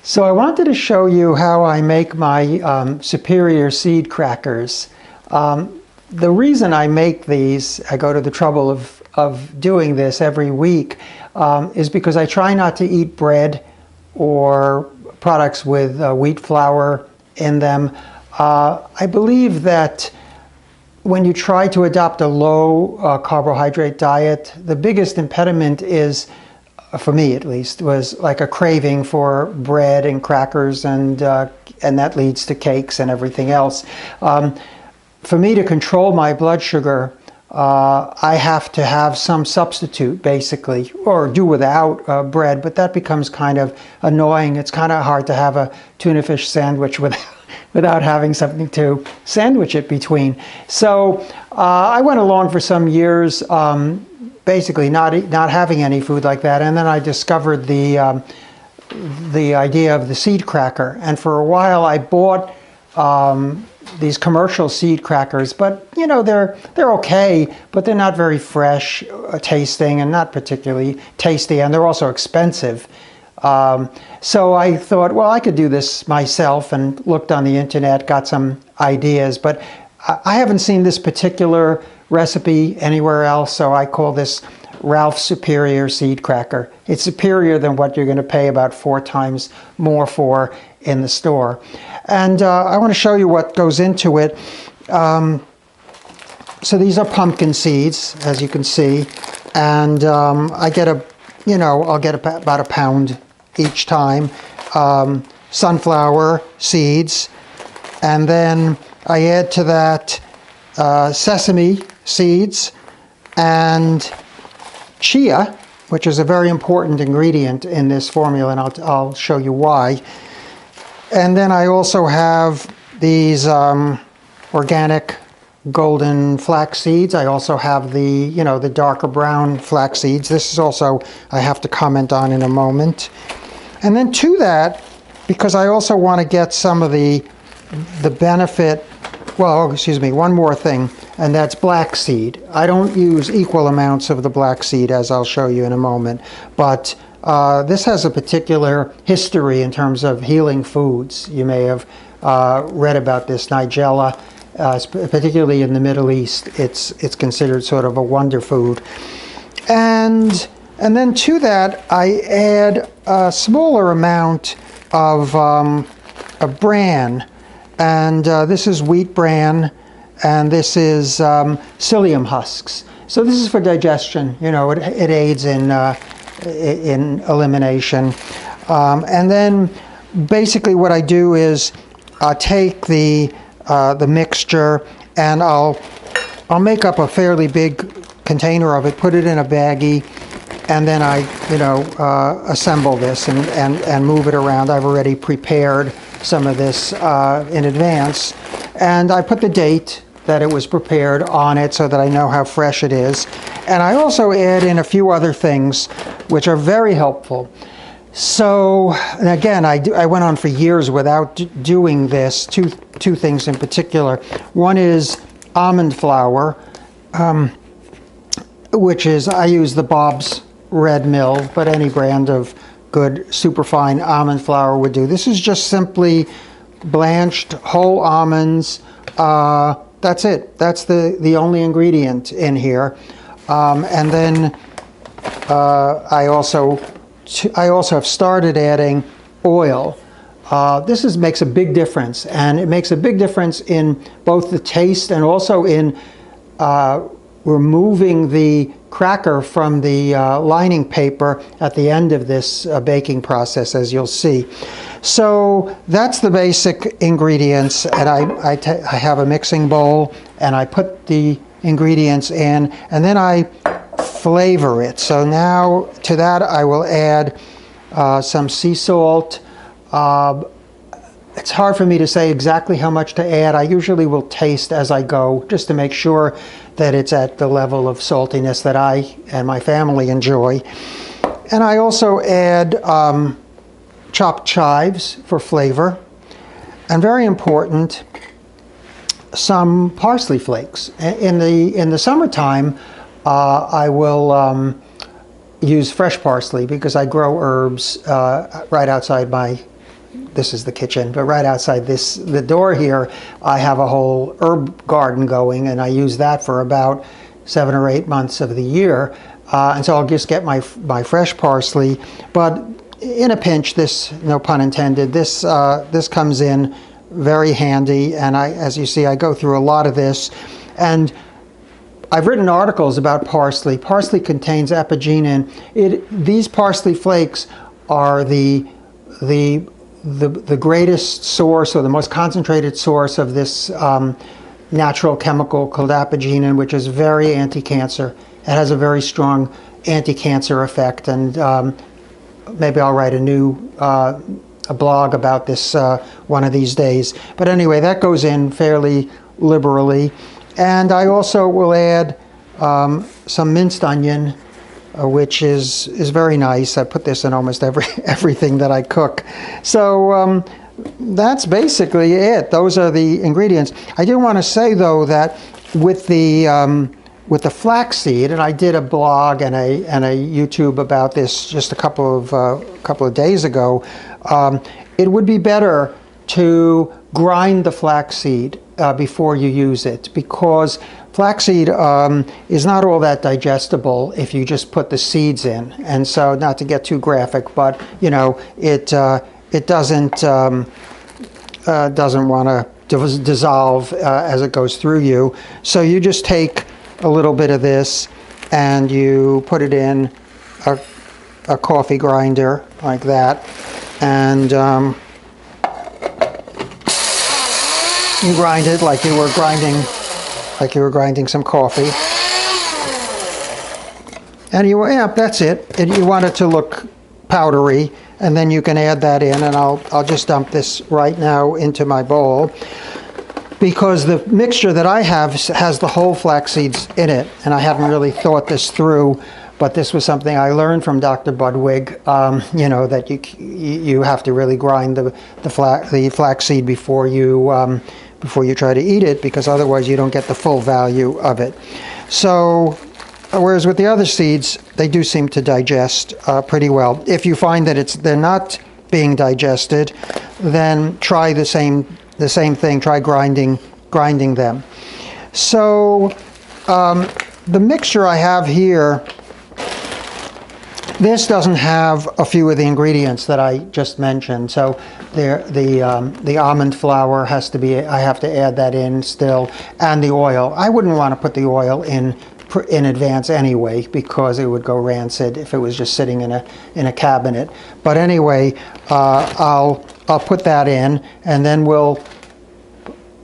So I wanted to show you how I make my superior seed crackers. The reason I make these, I go to the trouble of doing this every week, is because I try not to eat bread or products with wheat flour in them. I believe that when you try to adopt a low carbohydrate diet, the biggest impediment is, for me at least, was like a craving for bread and crackers, and that leads to cakes and everything else. For me to control my blood sugar, I have to have some substitute, basically, or do without bread, but that becomes kind of annoying. It's kind of hard to have a tuna fish sandwich without having something to sandwich it between. So I went along for some years, basically not having any food like that, and then I discovered the idea of the seed cracker. And for a while I bought these commercial seed crackers, but you know, they're okay, but they're not very fresh tasting and not particularly tasty, and they're also expensive. So I thought, well, I could do this myself, and looked on the internet, got some ideas, but I haven't seen this particular recipe anywhere else, so I call this Ralph's Superior Seed Cracker. It's superior than what you're going to pay about 4 times more for in the store. And I want to show you what goes into it. So these are pumpkin seeds, as you can see, and I get I'll get about a pound each time. Sunflower seeds, and then I add to that sesame seeds and chia, which is a very important ingredient in this formula, and I'll show you why. And then I also have these organic golden flax seeds. I also have the darker brown flax seeds. This is also, I have to comment on in a moment. And then to that, because I also want to get some of the benefit, well, excuse me, one more thing, and that's black seed. I don't use equal amounts of the black seed, as I'll show you in a moment, but this has a particular history in terms of healing foods. You may have read about this Nigella, particularly in the Middle East. It's considered sort of a wonder food. And then to that, I add a smaller amount of bran. And this is wheat bran, and this is psyllium husks. So this is for digestion. You know, it aids in elimination. And then basically what I do is take the mixture, and I'll make up a fairly big container of it, put it in a baggie, and then I assemble this and move it around. I've already prepared some of this in advance, and I put the date that it was prepared on it so that I know how fresh it is. And I also add in a few other things which are very helpful. So again, I went on for years without doing this. Two things in particular. One is almond flour, which is, I use the Bob's Red Mill, but any brand of good superfine almond flour would do. This is just simply blanched whole almonds. That's it. That's the only ingredient in here. And then I also have started adding oil. This makes a big difference, and it makes a big difference in both the taste and also in removing the cracker from the lining paper at the end of this baking process, as you'll see. So that's the basic ingredients, and I have a mixing bowl, and I put the ingredients in, and then I flavor it. So now to that I will add some sea salt. It's hard for me to say exactly how much to add. I usually will taste as I go, just to make sure that it's at the level of saltiness that I and my family enjoy. And I also add chopped chives for flavor, and very important, some parsley flakes. In the summertime, I will use fresh parsley because I grow herbs right outside my this is the kitchen, but right outside the door here, I have a whole herb garden going, and I use that for about 7 or 8 months of the year. And so I'll just get my fresh parsley. But in a pinch, this, no pun intended, this comes in very handy. And as you see, I go through a lot of this. And I've written articles about parsley. Parsley contains apigenin. These parsley flakes are the greatest source, or the most concentrated source, of this natural chemical called apigenin, which is very anti-cancer. It has a very strong anti-cancer effect, and maybe I'll write a blog about this one of these days. But anyway, that goes in fairly liberally. And I also will add some minced onion, which is very nice. I put this in almost everything that I cook. So that's basically it. Those are the ingredients. I do want to say, though, that with the flaxseed, and I did a blog and a YouTube about this just a couple of days ago, it would be better to grind the flaxseed before you use it, because flaxseed is not all that digestible if you just put the seeds in. And so, not to get too graphic, but you know, it doesn't want to dissolve as it goes through you. So you just take a little bit of this and you put it in a coffee grinder like that, and you grind it like you were grinding some coffee. And that's it. You want it to look powdery, and then you can add that in, and I'll just dump this right now into my bowl, because the mixture that I have has the whole flax seeds in it, and I haven't really thought this through, but this was something I learned from Dr. Budwig, you know, that you have to really grind the flax seed before you try to eat it, because otherwise you don't get the full value of it. So, whereas with the other seeds, they do seem to digest pretty well. If you find that they're not being digested, then try the same thing. Try grinding them. So, the mixture I have here, this doesn't have a few of the ingredients that I just mentioned. So the almond flour has to be, I have to add that in still, and the oil. I wouldn't want to put the oil in advance anyway, because it would go rancid if it was just sitting in a cabinet. But anyway, I'll put that in, and then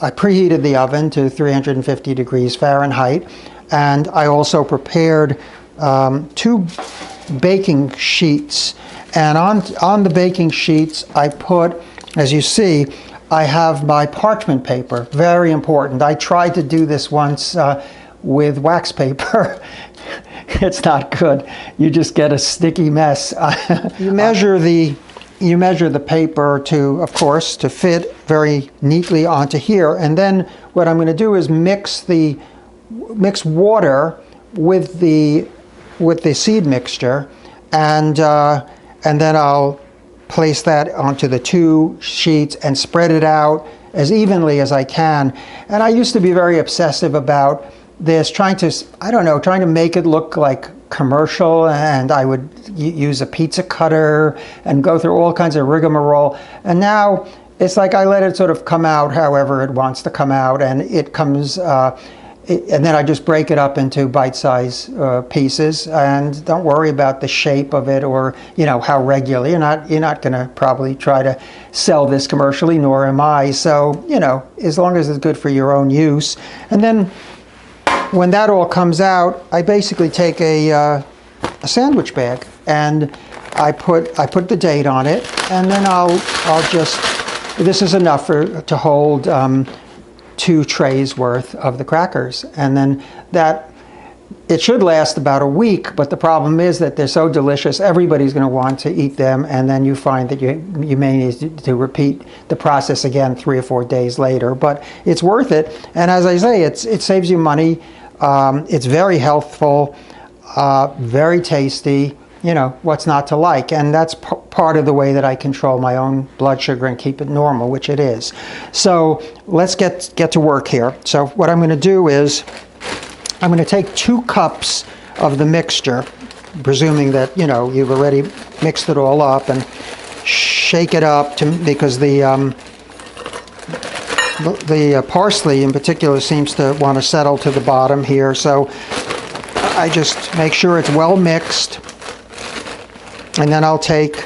I preheated the oven to 350 degrees Fahrenheit, and I also prepared 2 baking sheets. And on the baking sheets, I put, as you see, I have my parchment paper. Very important. I tried to do this once with wax paper. It's not good. You just get a sticky mess. You measure the paper to, of course, to fit very neatly onto here. And then what I'm going to do is mix water with the seed mixture, and then I'll place that onto the 2 sheets and spread it out as evenly as I can. And I used to be very obsessive about this, trying to make it look like commercial, and I would use a pizza cutter and go through all kinds of rigmarole. And now it's like I let it sort of come out however it wants to come out, and it comes, and then I just break it up into bite-sized pieces, and don't worry about the shape of it, or how regular. You're not going to probably try to sell this commercially, nor am I. So as long as it's good for your own use. And then when that all comes out, I basically take a sandwich bag, and I put the date on it, and then I'll just, this is enough to hold 2 trays worth of the crackers. And then it should last about a week, but the problem is that they're so delicious, everybody's going to want to eat them, and then you find that you may need to repeat the process again 3 or 4 days later. But it's worth it, and as I say, it saves you money. It's very healthful, very tasty, you know, what's not to like. And that's part of the way that I control my own blood sugar and keep it normal, which it is. So let's get to work here. So what I'm going to do is I'm going to take 2 cups of the mixture, presuming that, you know, you've already mixed it all up, and shake it up because the parsley in particular seems to want to settle to the bottom here. So I just make sure it's well mixed, and then I'll take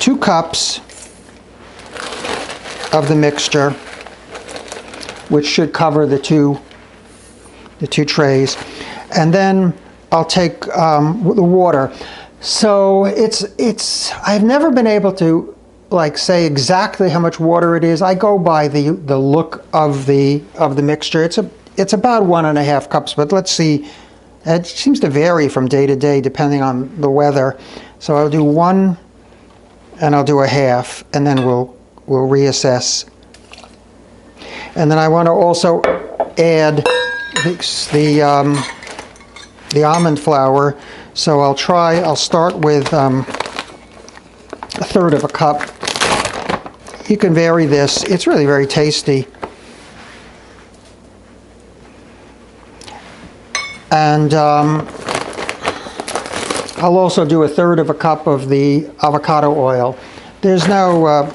2 cups of the mixture, which should cover the two trays, and then I'll take the water. So I've never been able to like say exactly how much water it is. I go by the look of the mixture. It's about 1.5 cups, but let's see. It seems to vary from day to day depending on the weather. So I'll do 1 and I'll do 1/2, and then we'll reassess. And then I want to also add the almond flour. So I'll start with 1/3 of a cup. You can vary this. It's really very tasty. And I'll also do 1/3 of a cup of the avocado oil. There's no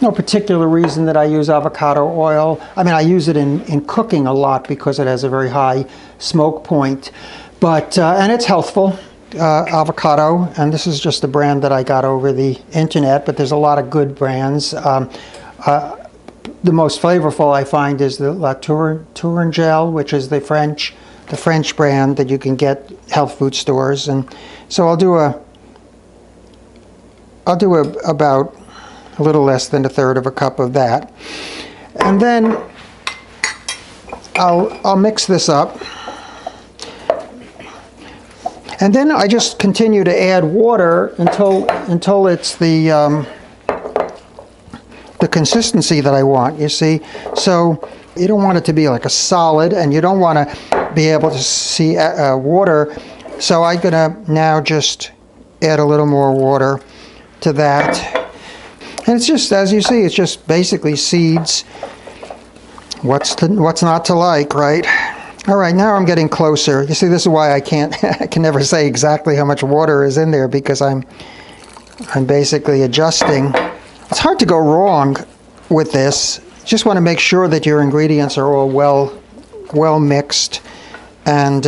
particular reason that I use avocado oil. I mean, I use it in cooking a lot because it has a very high smoke point. But and it's healthful, avocado. And this is just a brand that I got over the internet, but there's a lot of good brands. The most flavorful I find is the La Tourangelle, which is the French brand that you can get health food stores. And so I'll do about a little less than 1/3 of a cup of that, and then I'll mix this up, and then I just continue to add water until it's the consistency that I want. You see, so you don't want it to be like a solid, and you don't want to be able to see water. So I'm gonna now just add a little more water to that. And it's just, as you see, it's just basically seeds. What's not to like, right? All right, now I'm getting closer. You see, this is why I can never say exactly how much water is in there, because I'm basically adjusting. It's hard to go wrong with this. You just want to make sure that your ingredients are all well mixed. And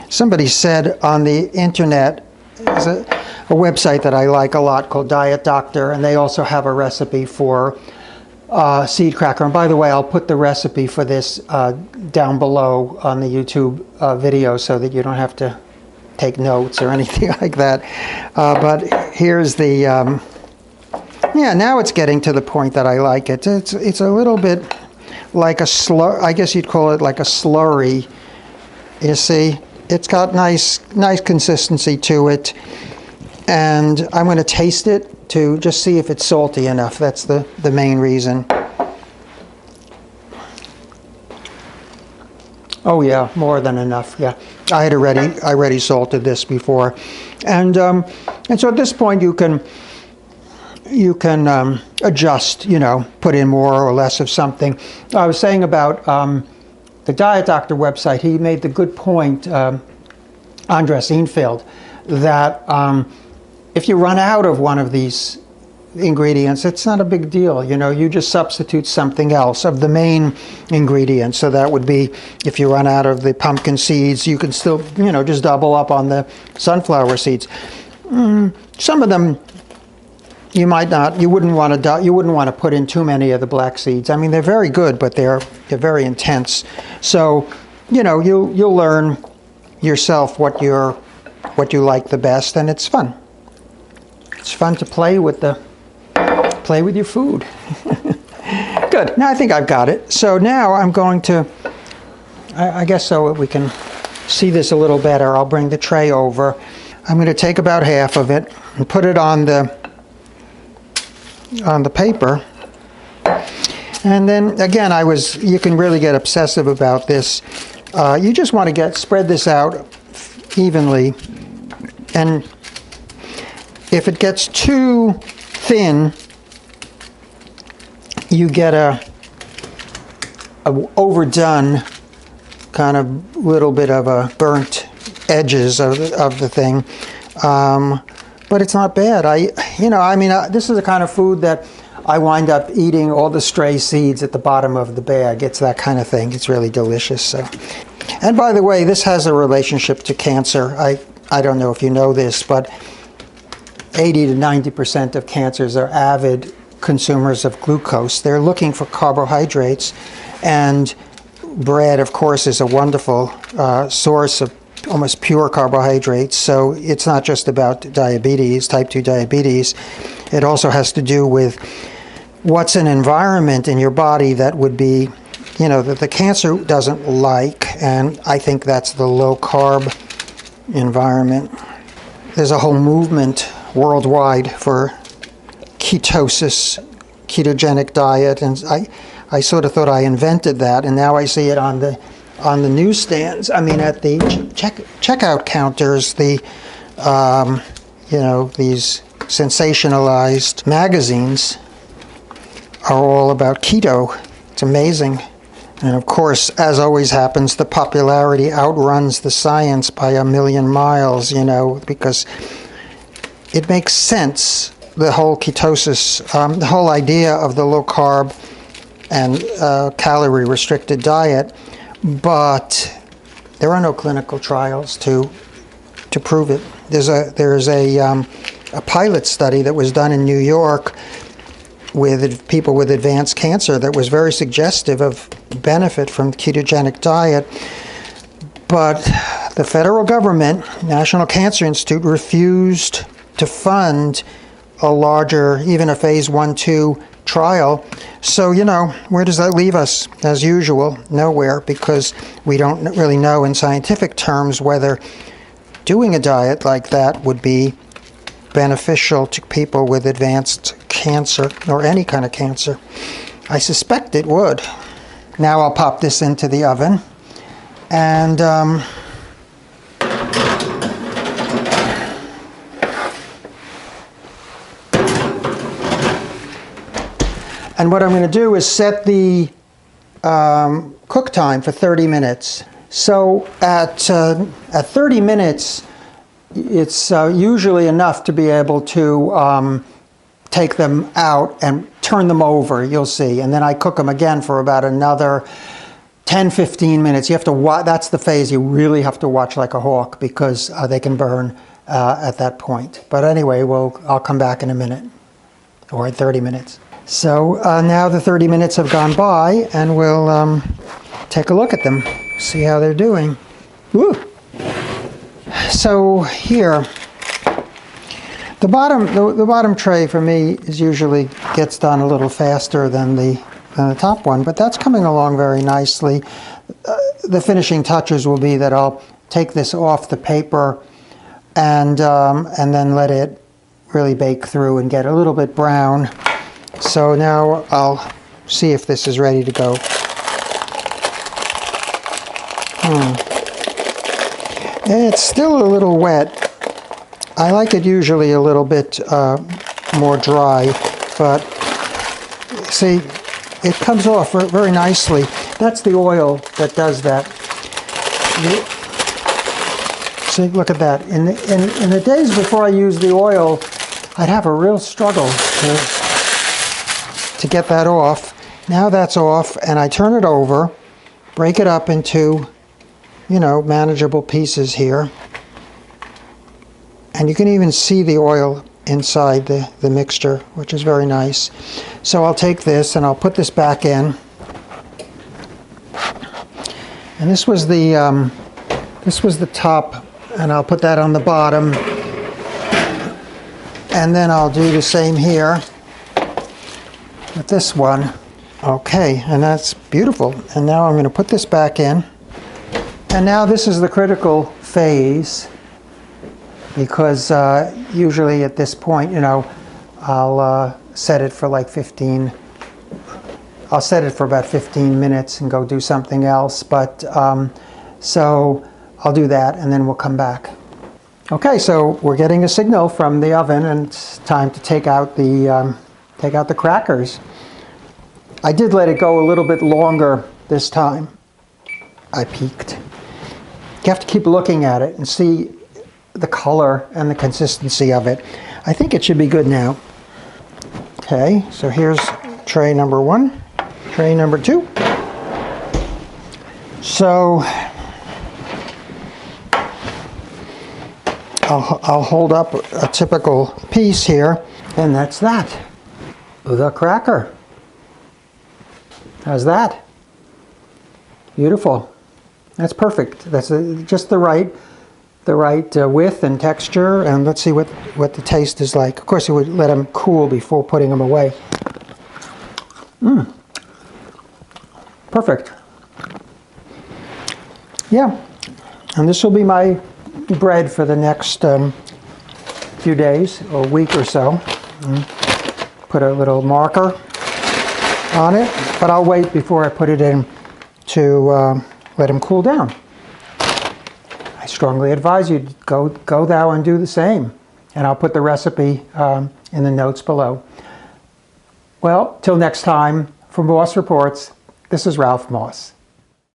somebody said on the internet, there's a website that I like a lot called Diet Doctor, and they also have a recipe for seed cracker. And by the way, I'll put the recipe for this down below on the YouTube video so that you don't have to take notes or anything like that. But here's the, yeah, now it's getting to the point that I like it. It's a little bit like a I guess you'd call it like a slurry. You see, it's got nice consistency to it. And I'm going to taste it to just see if it's salty enough. That's the main reason. Oh yeah, more than enough. Yeah, I already salted this before, and so at this point you can adjust. You know, put in more or less of something. I was saying about the Diet Doctor website. He made the good point, Andres Enfield, that if you run out of one of these ingredients, it's not a big deal. You know, you just substitute something else of the main ingredients. So that would be, if you run out of the pumpkin seeds, you can still, you know, just double up on the sunflower seeds. Some of them you might not. You wouldn't want to put in too many of the black seeds. I mean, they're very good, but they're very intense. So, you know, you'll learn yourself what you like the best, and it's fun. It's fun to play with your food. Good. Now I think I've got it. So now I'm going to, I guess so we can see this a little better, I'll bring the tray over. I'm going to take about half of it and put it on the paper. And then again, you can really get obsessive about this. You just want to spread this out evenly, and if it gets too thin, you get a overdone kind of little bit of a burnt edges of the thing, but it's not bad. This is the kind of food that I wind up eating all the stray seeds at the bottom of the bag. It's that kind of thing. It's really delicious. So, and by the way, this has a relationship to cancer. I don't know if you know this, but 80 to 90% of cancers are avid consumers of glucose. They're looking for carbohydrates, and bread, of course, is a wonderful source of almost pure carbohydrates. So it's not just about diabetes, type 2 diabetes. It also has to do with what's an environment in your body that would be, that the cancer doesn't like, and I think that's the low-carb environment. There's a whole movement worldwide for ketosis, ketogenic diet, and I sort of thought I invented that, and now I see it on the newsstands. I mean, at the checkout counters, these sensationalized magazines are all about keto. It's amazing. And of course, as always happens, the popularity outruns the science by a million miles, because it makes sense, the whole ketosis, the whole idea of the low-carb and calorie-restricted diet, but there are no clinical trials to prove it. There's a pilot study that was done in New York with people with advanced cancer that was very suggestive of benefit from the ketogenic diet, but the federal government, National Cancer Institute, refused to fund a larger, even a phase 1-2 trial. So, where does that leave us? As usual, nowhere, because we don't really know in scientific terms whether doing a diet like that would be beneficial to people with advanced cancer or any kind of cancer. I suspect it would. Now I'll pop this into the oven, and what I'm going to do is set the cook time for 30 minutes. So at 30 minutes, it's usually enough to be able to take them out and turn them over, you'll see. And then I cook them again for about another 10-15 minutes. You have to watch. That's the phase you really have to watch like a hawk, because they can burn at that point. But anyway, I'll come back in a minute, or in 30 minutes. So now the 30 minutes have gone by, and we'll take a look at them, see how they're doing. Woo! So here, the bottom tray for me usually gets done a little faster than the top one, but that's coming along very nicely. The finishing touches will be that I'll take this off the paper and then let it really bake through and get a little bit brown. So now I'll see if this is ready to go. It's still a little wet. I like it usually a little bit more dry, but see, it comes off very nicely. That's the oil that does that. See, look at that. In the days before I used the oil, I'd have a real struggle to get that off. Now that's off, and I turn it over, break it up into, manageable pieces here. And you can even see the oil inside the mixture, which is very nice. So I'll take this and I'll put this back in. And this was the top, and I'll put that on the bottom. And then I'll do the same here with this one. Okay, and that's beautiful. And now I'm going to put this back in. And now this is the critical phase, because usually at this point, I'll set it for like 15. I'll set it for about 15 minutes and go do something else. But So I'll do that and then we'll come back. Okay, so we're getting a signal from the oven and it's time to take out the crackers. I did let it go a little bit longer this time. I peeked. You have to keep looking at it and see the color and the consistency of it. I think it should be good now. Okay, so here's tray number 1, tray number 2. So I'll hold up a typical piece here, and that's that. The cracker. How's that? Beautiful. That's perfect. That's just the right width and texture, and let's see what the taste is like. Of course, you would let them cool before putting them away. Perfect. Yeah, and this will be my bread for the next few days or week or so. Put a little marker on it, but I'll wait before I put it in to let them cool down. I strongly advise you to go thou and do the same, and I'll put the recipe in the notes below. Well, till next time, for Moss Reports, this is Ralph Moss.